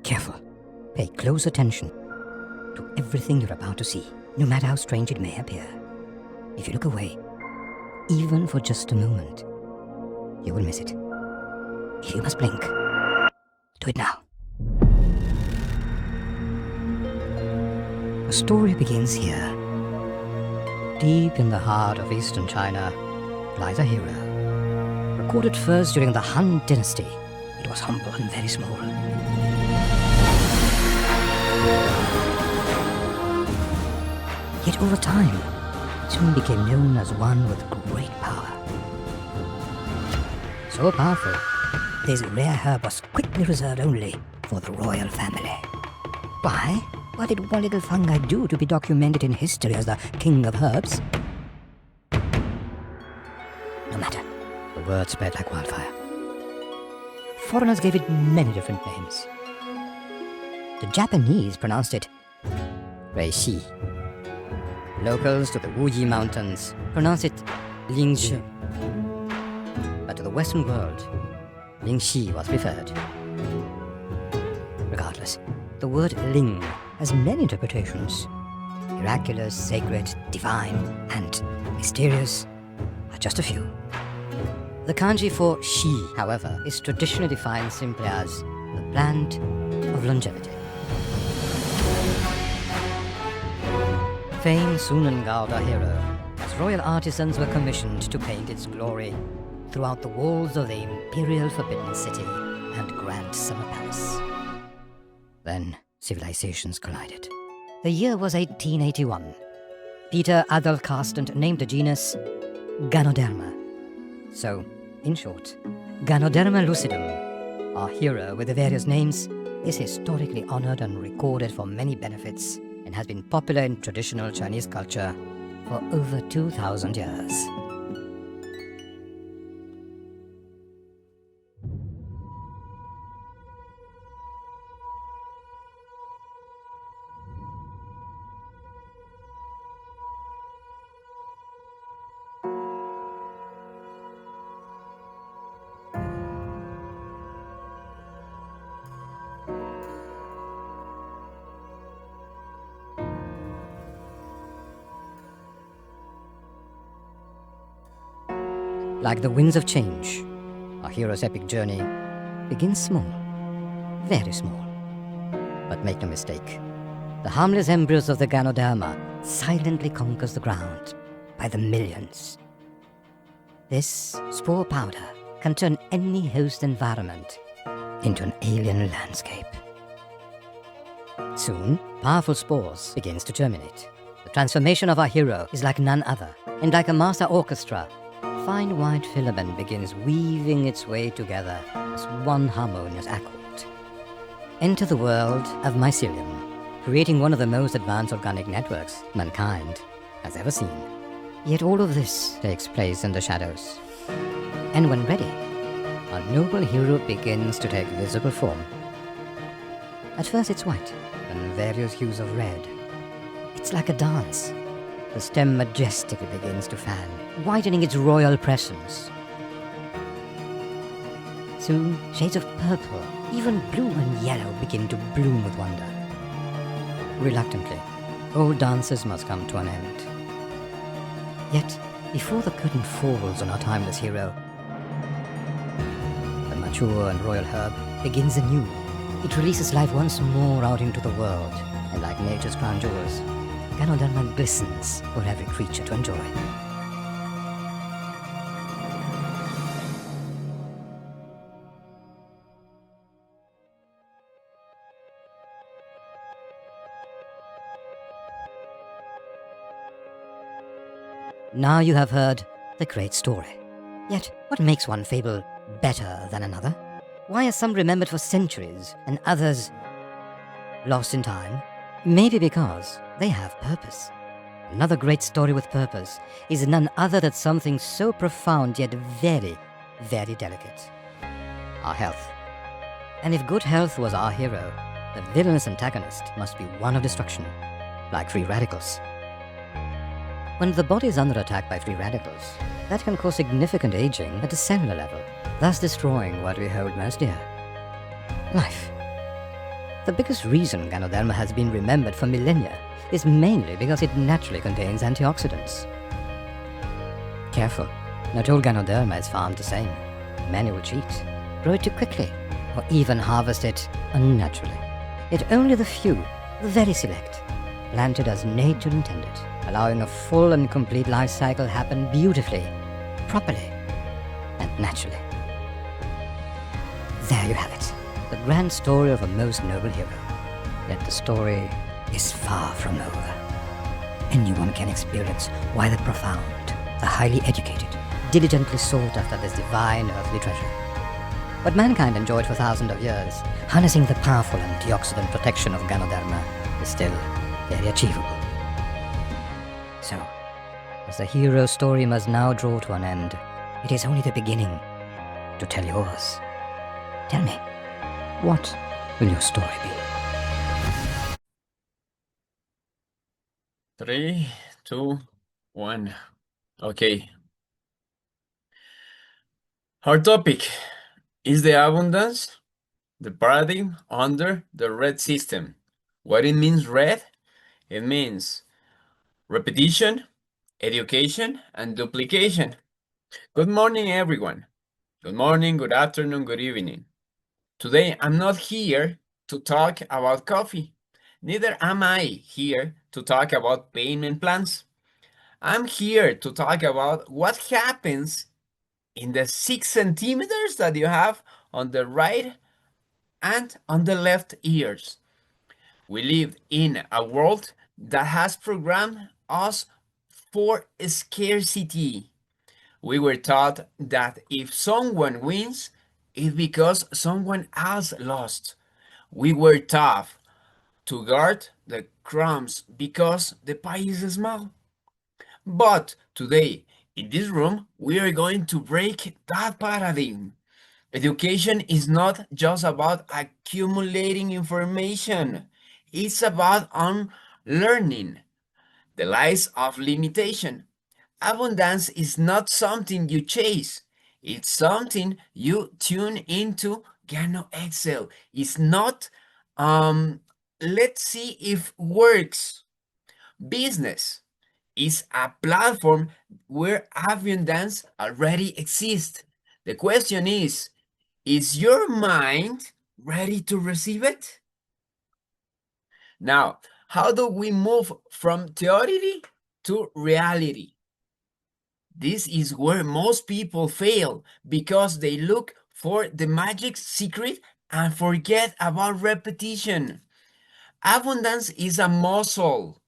careful. Pay close attention to everything you're about to see, no matter how strange it may appear. If you look away, even for just a moment, you will miss it. If you must blink, do it now. The story begins here. Deep in the heart of eastern China lies a hero. Recorded first during the Han Dynasty, it was humble and very small. Yet over time, it soon became known as one with great power. So powerful, this rare herb was quickly reserved only for the royal family. Why? What did one little fungi do to be documented in history as the king of herbs? No matter, the word spread like wildfire. Foreigners gave it many different names. The Japanese pronounced it Reishi. Locals to the Wuyi Mountains pronounce it Lingzhi. But to the Western world, Lingxi was preferred. Regardless, the word Ling has many interpretations. Miraculous, sacred, divine, and mysterious are just a few. The kanji for Shi, however, is traditionally defined simply as the plant of longevity. Famed Sunengao hero, as royal artisans were commissioned to paint its glory throughout the walls of the imperial Forbidden City and Grand Summer Palace. Then civilizations collided. The year was 1881. Peter Adolf Carsten named the genus Ganoderma. So, in short, Ganoderma lucidum, our hero with the various names, is historically honored and recorded for many benefits and has been popular in traditional Chinese culture for over 2,000 years. Like the winds of change, our hero's epic journey begins small, very small. But make no mistake, the harmless embryos of the Ganoderma silently conquers the ground by the millions. This spore powder can turn any host environment into an alien landscape. Soon, powerful spores begins to germinate. The transformation of our hero is like none other, and like a master orchestra, fine white filament begins weaving its way together as one harmonious accord. Enter the world of mycelium, creating one of the most advanced organic networks mankind has ever seen. Yet all of this takes place in the shadows. And when ready, our noble hero begins to take visible form. At first it's white, and various hues of red. It's like a dance. The stem majestically begins to fan, widening its royal presence. Soon, shades of purple, even blue and yellow begin to bloom with wonder. Reluctantly, all dances must come to an end. Yet, before the curtain falls on our timeless hero, the mature and royal herb begins anew. It releases life once more out into the world, and like nature's crown jewels, Ganoderma glistens for every creature to enjoy. Now you have heard the great story. Yet, what makes one fable better than another? Why are some remembered for centuries and others lost in time? Maybe because they have purpose. Another great story with purpose is none other than something so profound yet very, very delicate. Our health. And if good health was our hero, the villainous antagonist must be one of destruction, like free radicals. When the body is under attack by free radicals, that can cause significant aging at the cellular level, thus destroying what we hold most dear: life. The biggest reason Ganoderma has been remembered for millennia is mainly because it naturally contains antioxidants. Careful, not all Ganoderma is farmed the same. Many will cheat, grow it too quickly, or even harvest it unnaturally. Yet only the few, the very select, planted as nature intended, allowing a full and complete life cycle happen beautifully, properly, and naturally. There you have it, the grand story of a most noble hero. Yet the story is far from over. Anyone can experience why the profound, the highly educated, diligently sought after this divine earthly treasure. What mankind enjoyed for thousands of years, harnessing the powerful antioxidant protection of Ganoderma, is still very achievable. So, as the hero story must now draw to an end, it is only the beginning to tell yours. Tell me, what will your story be? 3, 2, 1. Okay. Our topic is the abundance, the paradigm under the red system. What it means red? It means repetition, education, and duplication. Good morning, everyone. Good morning, good afternoon, good evening. Today, I'm not here to talk about coffee. Neither am I here to talk about payment plans. I'm here to talk about what happens in the 6 centimeters that you have on the right and on the left ears. We live in a world that has programmed us for scarcity. We were taught that if someone wins, it's because someone else lost. We were taught to guard the crumbs because the pie is small. But today, in this room, we are going to break that paradigm. Education is not just about accumulating information, it's about unlearning the lies of limitation. Abundance is not something you chase, it's something you tune into. Gano Excel is not, let's see if works. Business is a platform where abundance already exists. The question is your mind ready to receive it? Now, how do we move from theory to reality? This is where most people fail because they look for the magic secret and forget about repetition. Abundance is a muscle.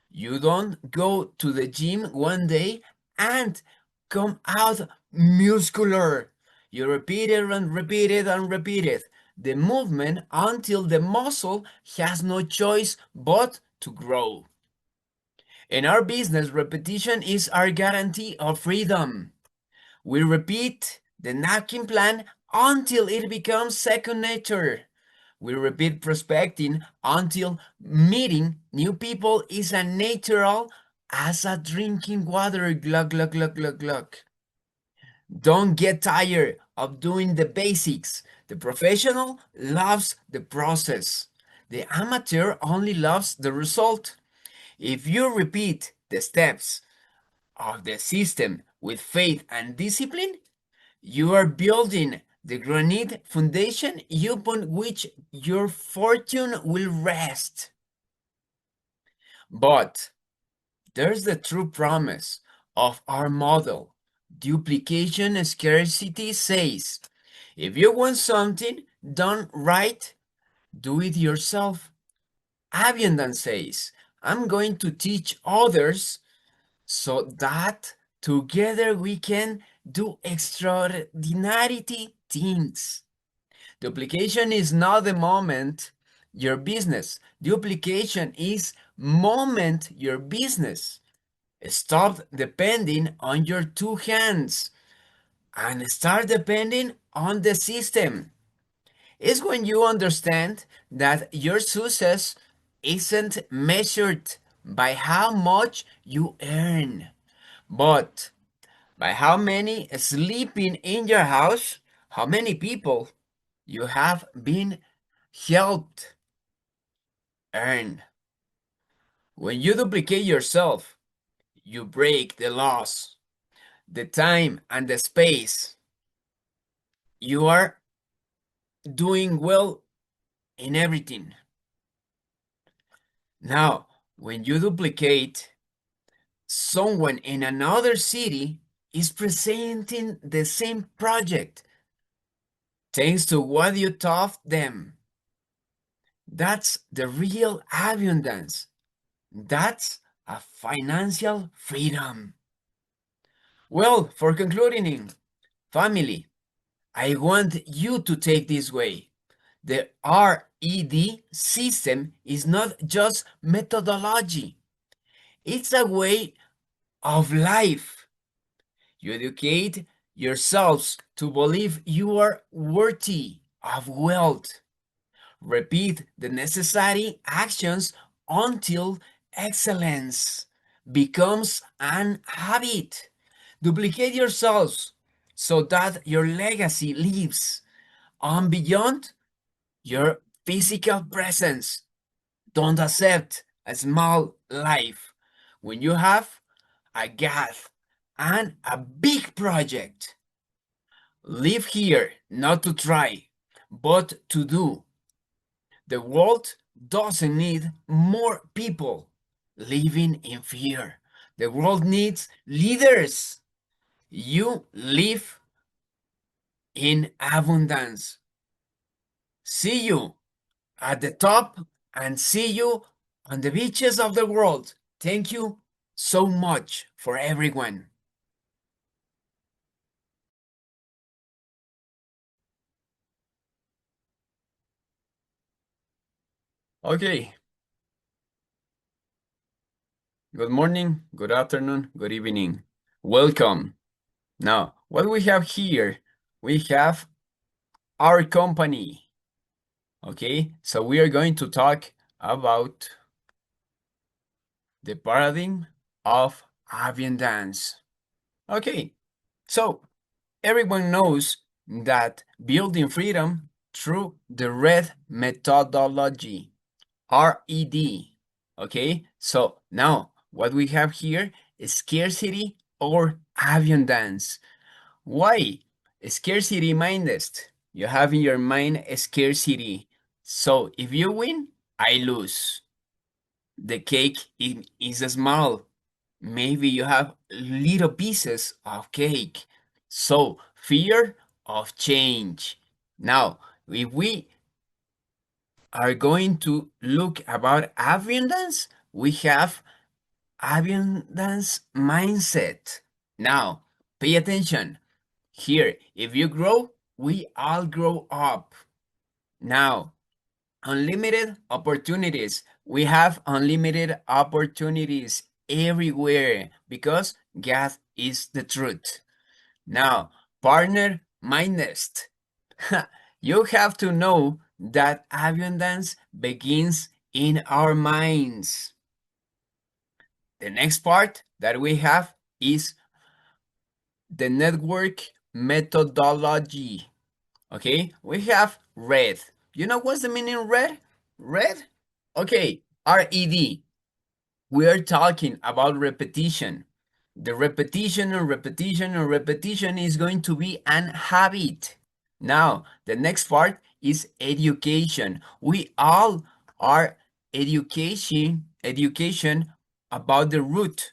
You don't go to the gym one day and come out muscular. You repeat it and repeat it and repeat it. The movement until the muscle has no choice but to grow. In our business, repetition is our guarantee of freedom. We repeat the napkin plan until it becomes second nature. We repeat prospecting until meeting new people is as natural as a drinking water. Glug, glug, glug, glug, glug. Don't get tired of doing the basics. The professional loves the process. The amateur only loves the result. If you repeat the steps of the system with faith and discipline, you are building the granite foundation upon which your fortune will rest. But there's the true promise of our model. Duplication scarcity says, if you want something done right, do it yourself. Abundance says, I'm going to teach others so that together we can do extraordinary things. Duplication is not the moment your business. Duplication is moment your business. Stop depending on your two hands and start depending on the system. It's when you understand that your success isn't measured by how much you earn, but by how many sleeping in your house, how many people you have been helped earn. When you duplicate yourself, you break the laws, the time and the space. You are doing well in everything. Now, when you duplicate, someone in another city is presenting the same project thanks to what you taught them. That's the real abundance. That's a financial freedom. Well, for concluding, family, I want you to take this way. The RED system is not just methodology, it's a way of life. You educate yourselves to believe you are worthy of wealth. Repeat the necessary actions until excellence becomes an habit. Duplicate yourselves so that your legacy lives on beyond your physical presence. Don't accept a small life when you have a gap and a big project. Live here not to try, but to do. The world doesn't need more people living in fear. The world needs leaders. You live in abundance. See you at the top and see you on the beaches of the world. Thank you so much for everyone. Okay. Good morning, good afternoon, good evening. Welcome. Now, what we have here, we have our company. Okay, so we are going to talk about the paradigm of abundance. Okay, so everyone knows that building freedom through the RED methodology, RED. Okay, so now what we have here is scarcity or abundance. Why? Scarcity mindest. You have in your mind a scarcity. So if you win, I lose. The cake is small. Maybe you have little pieces of cake. So fear of change. Now, if we are going to look about abundance, we have abundance mindset. Now, pay attention. Here, if you grow, we all grow up. Now, unlimited opportunities. We have unlimited opportunities everywhere because God is the truth. Now, partner mindest. You have to know that abundance begins in our minds. The next part that we have is the network methodology. Okay, we have RED. You know what's the meaning of RED? RED? Okay, RED. We are talking about repetition. The repetition and repetition and repetition is going to be an habit. Now, the next part is education. We all are education about the root.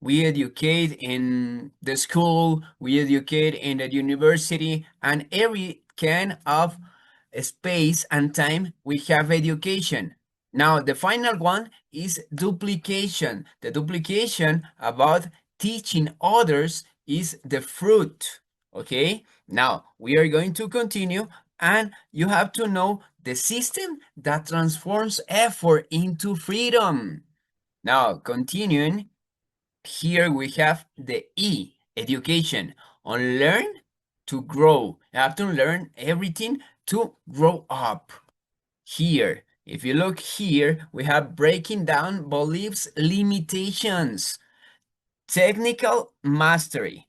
We educate in the school, we educate in the university, and every kind of space and time we have education. Now, the final one is duplication. The duplication about teaching others is the fruit. Okay, now we are going to continue, and you have to know the system that transforms effort into freedom. Now, continuing. Here we have the E, education. Unlearn to grow. You have to learn everything to grow up. Here, if you look here, we have breaking down beliefs limitations. Technical mastery.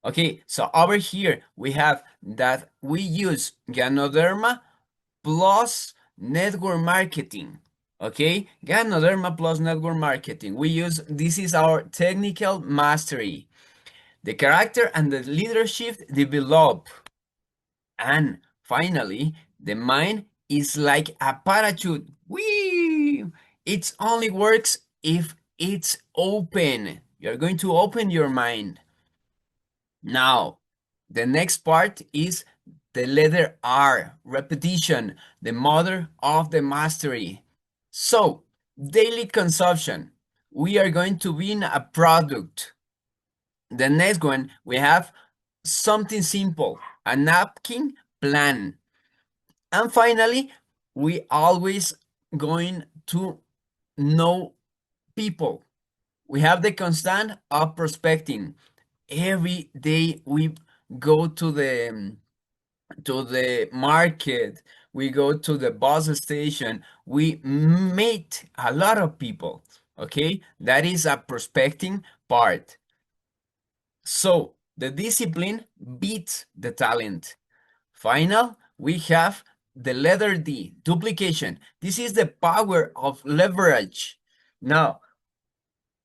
Okay, so over here we have that we use Ganoderma plus network marketing. Okay, Ganoderma plus network marketing. This is our technical mastery. The character and the leadership develop. And finally, the mind is like a parachute. Whee! It only works if it's open. You're going to open your mind. Now, the next part is the letter R, repetition, the mother of the mastery. So, daily consumption. We are going to be in a product. The next one, we have something simple, a napkin plan. And finally, we always going to know people. We have the constant of prospecting. Every day we go to the market, we go to the bus station, we meet a lot of people. Okay, that is a prospecting part. So the discipline beats the talent. Final, we have the letter D, duplication. This is the power of leverage. Now,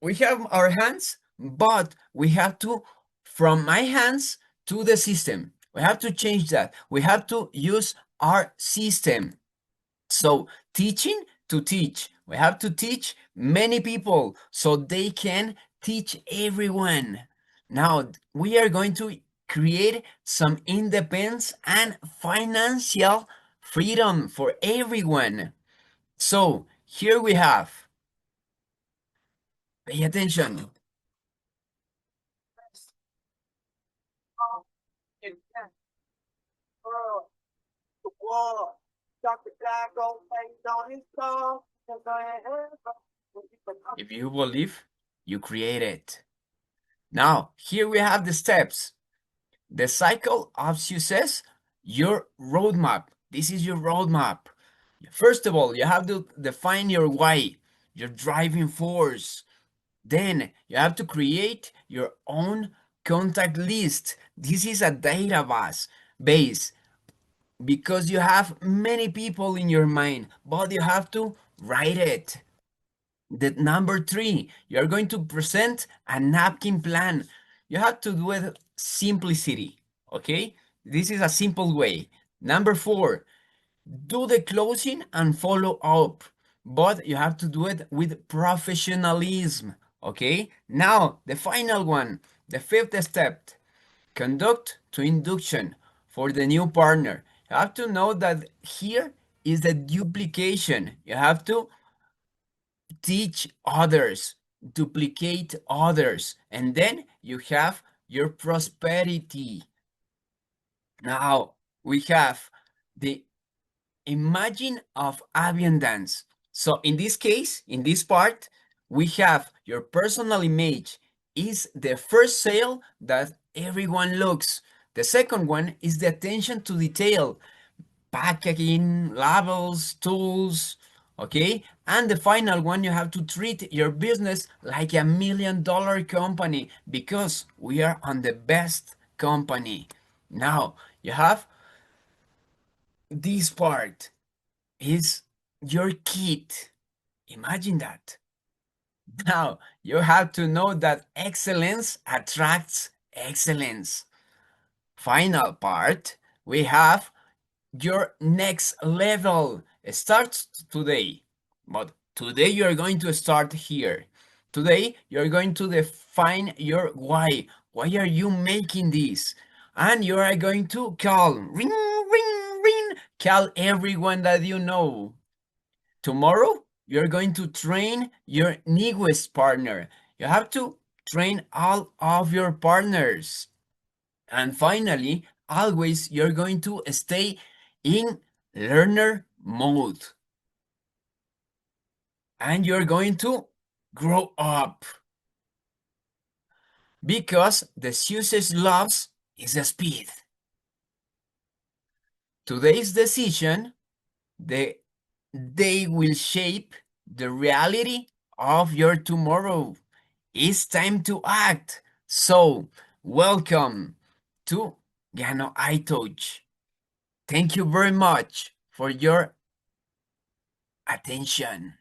we have our hands, but we have to, from my hands to the system. We have to change that. We have to use our system. So, teaching to teach. We have to teach many people so they can teach everyone. Now, we are going to create some independence and financial freedom for everyone. So, here we have, pay attention. If you believe, you create it. Now, here we have the steps. The cycle of success, your roadmap. This is your roadmap. First of all, you have to define your why, your driving force. Then you have to create your own contact list. This is a database base because you have many people in your mind, but you have to write it. The number three, you're going to present a napkin plan. You have to do it simplicity, okay? This is a simple way. Number four, do the closing and follow up, but you have to do it with professionalism, okay? Now, the final one, the fifth step, conduct to induction for the new partner. You have to know that here is the duplication. You have to teach others, duplicate others, and then you have your prosperity. Now we have the imagine of abundance. So in this case, in this part, we have your personal image is the first sale that everyone looks. The second one is the attention to detail, packaging, labels, tools, okay? And the final one, you have to treat your business like $1 million company because we are on the best company. Now, you have this part is your kit. Imagine that. Now, you have to know that excellence attracts excellence. Final part, we have your next level starts today. But today you are going to start here. Today you're going to define your why. Why are you making this? And you are going to call, ring, ring, ring, call everyone that you know. Tomorrow you're going to train your newest partner. You have to train all of your partners. And finally, always you're going to stay in learner mode. And you're going to grow up. Because the success loves is the speed. Today's decision, they will shape the reality of your tomorrow. It's time to act. So, welcome to Gano iTouch. Thank you very much for your Attention.